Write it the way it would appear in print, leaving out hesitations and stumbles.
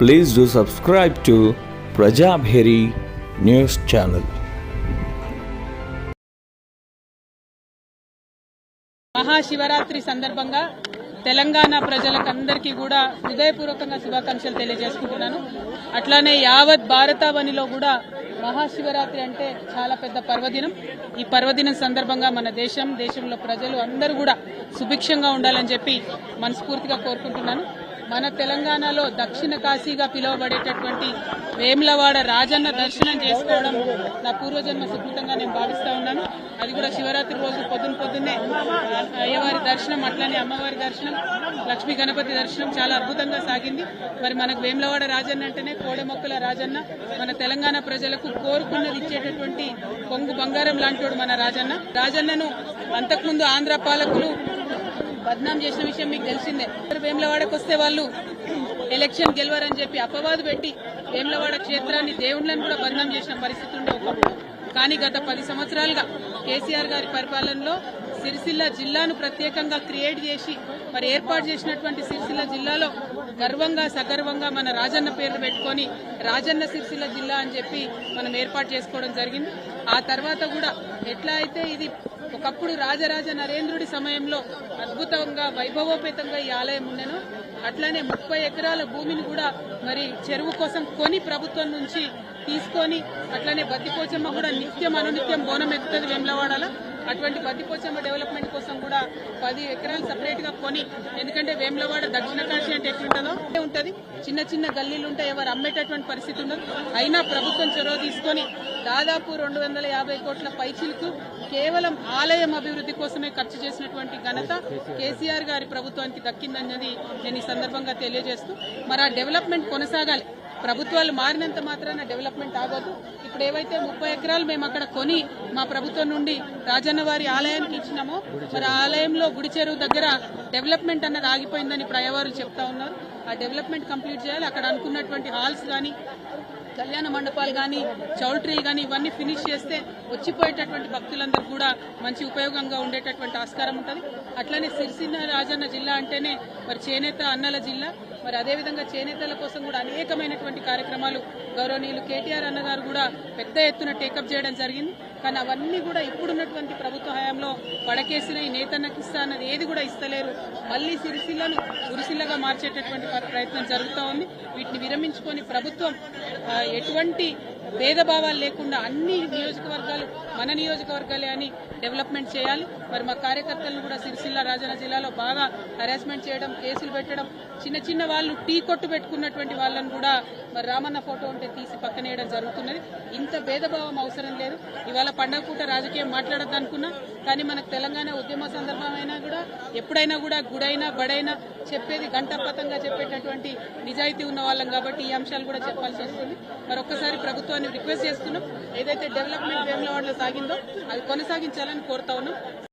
Please do subscribe to Prajabheri News Channel. Mahashivratri సందర్భంగా తెలంగాణ ప్రజలకందరికీ కూడా హృదయపూర్వకంగా శుభాకాంక్షలు తెలియజేసుకుంటున్నాను. అట్లానే యావత్ భారతావనిలో కూడా మహాశివరాత్రి అంటే చాలా పెద్ద పర్వదినం. ఈ పర్వదినం సందర్భంగా మన దేశంలో ప్రజలు అందరూ కూడా సుభిక్షంగా ఉండాలని చెప్పి మనస్ఫూర్తిగా కోరుకుంటున్నాను. మన తెలంగాణలో దక్షిణ కాశీగా పిలువబడేటటువంటి వేములవాడ రాజన్న దర్శనం చేసుకోవడం నా పూర్వజన్మ సుకృతంగా నేను భావిస్తా ఉన్నాను. అది కూడా శివరాత్రి రోజు పొద్దున్నే అయ్యవారి దర్శనం, అట్లానే అమ్మవారి దర్శనం, లక్ష్మీ గణపతి దర్శనం చాలా అద్భుతంగా సాగింది. మరి మనకు వేములవాడ రాజన్న అంటేనే కోడెమొక్కల రాజన్న, మన తెలంగాణ ప్రజలకు కోరుకున్నది ఇచ్చేటటువంటి కొంగు బంగారం లాంటివాడు మన రాజన్నను అంతకుముందు ఆంధ్ర పాలకులు బద్నాం చేసిన విషయం మీకు తెలిసిందే. వేములవాడకు వస్తే వాళ్ళు ఎలక్షన్ గెలవరని చెప్పి అపవాదు పెట్టి వేములవాడ క్షేత్రాన్ని దేవుళ్ళని కూడా బద్నాం చేసిన పరిస్థితి ఉండే ఒకప్పుడు. కానీ గత 10 సంవత్సరాలుగా కేసీఆర్ గారి పరిపాలనలో సిరిసిల్ల జిల్లాను ప్రత్యేకంగా క్రియేట్ చేసి మరి ఏర్పాటు చేసినటువంటి సిరిసిల్ల జిల్లాలో గర్వంగా సగర్వంగా మన రాజన్న పేరు పెట్టుకొని రాజన్న సిరిసిల్ల జిల్లా అని చెప్పి మనం ఏర్పాటు చేసుకోవడం జరిగింది. ఆ తర్వాత కూడా ఎట్లా అయితే ఇది ఒకప్పుడు రాజరాజ నరేంద్రుడి సమయంలో అద్భుతంగా వైభవోపేతంగా ఈ ఆలయం ఉండెను, అట్లానే 30 ఎకరాల భూమిని కూడా మరి చెరువు కోసం కొని ప్రభుత్వం నుంచి తీసుకొని అట్లానే బద్దిపోచమ్మ కూడా నిత్యం అనునిత్యం బోనం ఎక్కుతుంది వేములవాడలో. అటువంటి బద్దిపోచమ్మ డెవలప్మెంట్ కోసం కూడా 10 ఎకరాలు సపరేట్ గా కొని, ఎందుకంటే వేములవాడ దక్షిణ కాశీ అంటే ఎట్లుంటుందో ఉంటది, చిన్న గల్లీలు ఉంటాయి, ఎవరు అమ్మేటటువంటి పరిస్థితి ఉండదు. అయినా ప్రభుత్వం చొరవ తీసుకొని దాదాపు 250 కోట్ల పైచిలకు కేవలం ఆలయం అభివృద్ధి కోసమే ఖర్చు చేసినటువంటి ఘనత కేసీఆర్ గారి ప్రభుత్వానికి దక్కిందన్నది నేను ఈ సందర్భంగా తెలియజేస్తూ, మరి ఆ డెవలప్మెంట్ కొనసాగాలి. ప్రభుత్వాలు మారినంత మాత్రాన డెవలప్మెంట్ ఆగదు. ఇప్పుడు ఏవైతే 30 ఎకరాలు మేము అక్కడ కొని మా ప్రభుత్వం నుండి రాజన్న వారి ఆలయానికి ఇచ్చినామో, మరి ఆ ఆలయంలో గుడి చెరువు దగ్గర డెవలప్మెంట్ అన్నది ఆగిపోయిందని ఇప్పుడు అయ్యవారు చెప్తా ఉన్నారు. ఆ డెవలప్మెంట్ కంప్లీట్ చేయాలి. అక్కడ అనుకున్నటువంటి హాల్స్ కానీ, కళ్యాణ మండపాలు కానీ, చౌల్ట్రీలు కానీ ఇవన్నీ ఫినిష్ చేస్తే వచ్చిపోయేటటువంటి భక్తులందరూ కూడా మంచి ఉపయోగంగా ఉండేటటువంటి ఆస్కారం ఉంటుంది. అట్లనే సిరిసిల్ల రాజన్న జిల్లా అంటేనే మరి చేనేత అన్నల జిల్లా. మరి అదేవిధంగా చేనేతల కోసం కూడా అనేకమైనటువంటి కార్యక్రమాలు గౌరవనీయులు కేటీఆర్ అన్నగారు కూడా పెద్ద ఎత్తున టేకప్ చేయడం జరిగింది. కానీ అవన్నీ కూడా ఇప్పుడున్నటువంటి ప్రభుత్వ హయాంలో పడకేసిన ఈ నేతన్నకి ఇస్తా అన్నది ఏది కూడా ఇస్తలేరు. మళ్లీ సిరిసిల్లను ఉరిసిల్లగా మార్చేటటువంటి ప్రయత్నం జరుగుతూ ఉంది. వీటిని విరమించుకొని ప్రభుత్వం ఎటువంటి భేదభావాలు లేకుండా అన్ని నియోజకవర్గాలు మన నియోజకవర్గాలే అని డెవలప్మెంట్ చేయాలి. మరి మా కార్యకర్తలను కూడా సిరిసిల్ల రాజన్న జిల్లాలో బాగా హరాస్మెంట్ చేయడం, కేసులు పెట్టడం, చిన్న వాళ్ళు టీ కొట్టు పెట్టుకున్నటువంటి వాళ్ళని కూడా మరి రామన్న ఫోటో ఉంటే తీసి పక్కనేయడం జరుగుతున్నది. ఇంత భేదభావం అవసరం లేదు. ఇవాళ పండగ పూట రాజకీయం మాట్లాడద్దు అనుకున్నా, కానీ మనకు తెలంగాణ ఉద్యమ సందర్భమైనా కూడా ఎప్పుడైనా కూడా గుడైనా బడైనా చెప్పేది గంటపతంగా చెప్పేటటువంటి నిజాయితీ ఉన్న వాళ్ళం కాబట్టి ఈ అంశాలు కూడా చెప్పాల్సి వస్తుంది. మరొకసారి ప్రభుత్వాన్ని రిక్వెస్ట్ చేస్తున్నాం, ఏదైతే డెవలప్మెంట్ వేములవాడలో సాగిందో అది కొనసాగించాలని కోరుతా ఉన్నాం.